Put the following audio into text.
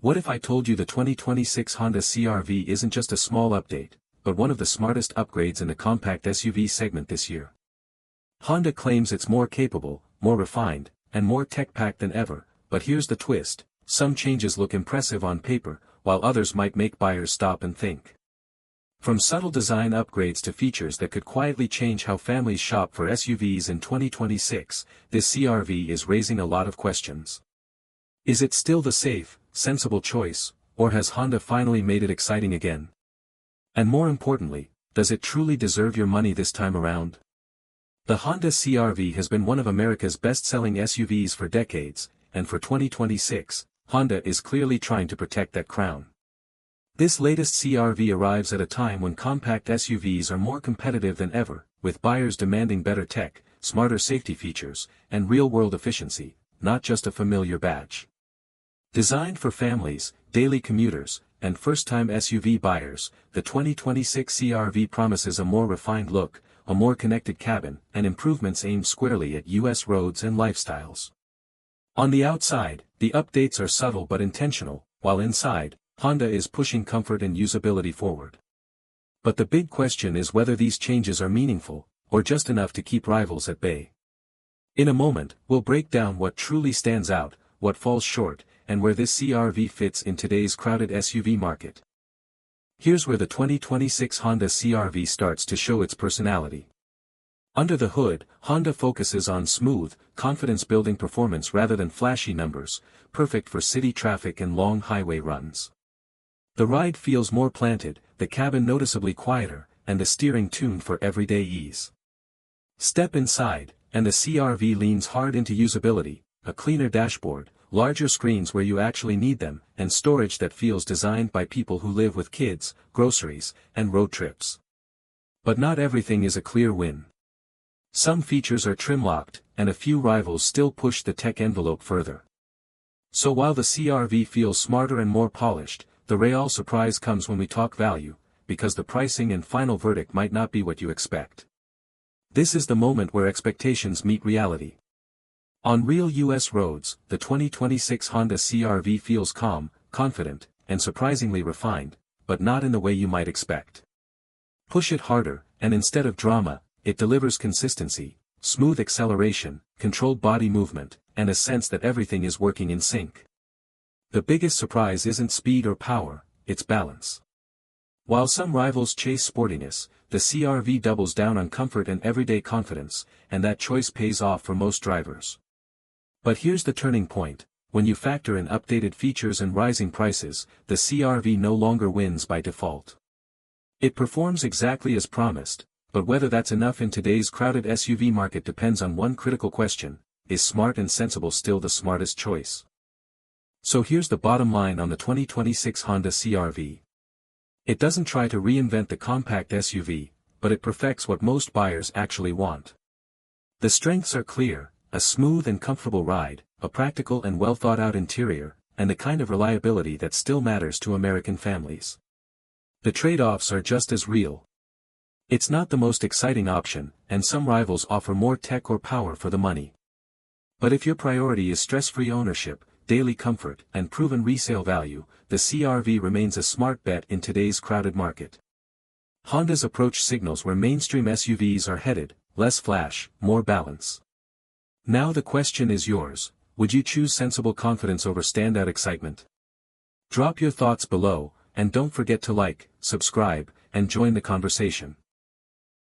What if I told you the 2026 Honda CR-V isn't just a small update, but one of the smartest upgrades in the compact SUV segment this year? Honda claims it's more capable, more refined, and more tech-packed than ever, but here's the twist: some changes look impressive on paper, while others might make buyers stop and think. From subtle design upgrades to features that could quietly change how families shop for SUVs in 2026, this CR-V is raising a lot of questions. Is it still the safe, sensible choice, or has Honda finally made it exciting again? And more importantly, does it truly deserve your money this time around? The Honda CR-V has been one of America's best-selling SUVs for decades, and for 2026, Honda is clearly trying to protect that crown. This latest CR-V arrives at a time when compact SUVs are more competitive than ever, with buyers demanding better tech, smarter safety features, and real-world efficiency, not just a familiar badge. Designed for families, daily commuters, and first-time SUV buyers, the 2026 CR-V promises a more refined look, a more connected cabin, and improvements aimed squarely at U.S. roads and lifestyles. On the outside, the updates are subtle but intentional, while inside, Honda is pushing comfort and usability forward. But the big question is whether these changes are meaningful, or just enough to keep rivals at bay. In a moment, we'll break down what truly stands out, what falls short, and where this CR-V fits in today's crowded SUV market. Here's where the 2026 Honda CR-V starts to show its personality. Under the hood, Honda focuses on smooth, confidence-building performance rather than flashy numbers, perfect for city traffic and long highway runs. The ride feels more planted, the cabin noticeably quieter, and the steering tuned for everyday ease. Step inside, and the CR-V leans hard into usability: a cleaner dashboard, larger screens where you actually need them, and storage that feels designed by people who live with kids, groceries, and road trips. But not everything is a clear win. Some features are trim-locked, and a few rivals still push the tech envelope further. So while the CR-V feels smarter and more polished, the real surprise comes when we talk value, because the pricing and final verdict might not be what you expect. This is the moment where expectations meet reality. On real U.S. roads, the 2026 Honda CR-V feels calm, confident, and surprisingly refined, but not in the way you might expect. Push it harder, and instead of drama, it delivers consistency, smooth acceleration, controlled body movement, and a sense that everything is working in sync. The biggest surprise isn't speed or power, it's balance. While some rivals chase sportiness, the CR-V doubles down on comfort and everyday confidence, and that choice pays off for most drivers. But here's the turning point: when you factor in updated features and rising prices, the CR-V no longer wins by default. It performs exactly as promised, but whether that's enough in today's crowded SUV market depends on one critical question: is smart and sensible still the smartest choice? So here's the bottom line on the 2026 Honda CR-V. It doesn't try to reinvent the compact SUV, but it perfects what most buyers actually want. The strengths are clear: a smooth and comfortable ride, a practical and well-thought-out interior, and the kind of reliability that still matters to American families. The trade-offs are just as real. It's not the most exciting option, and some rivals offer more tech or power for the money. But if your priority is stress-free ownership, daily comfort, and proven resale value, the CR-V remains a smart bet in today's crowded market. Honda's approach signals where mainstream SUVs are headed: less flash, more balance. Now the question is yours: would you choose sensible confidence over standout excitement? Drop your thoughts below, and don't forget to like, subscribe, and join the conversation.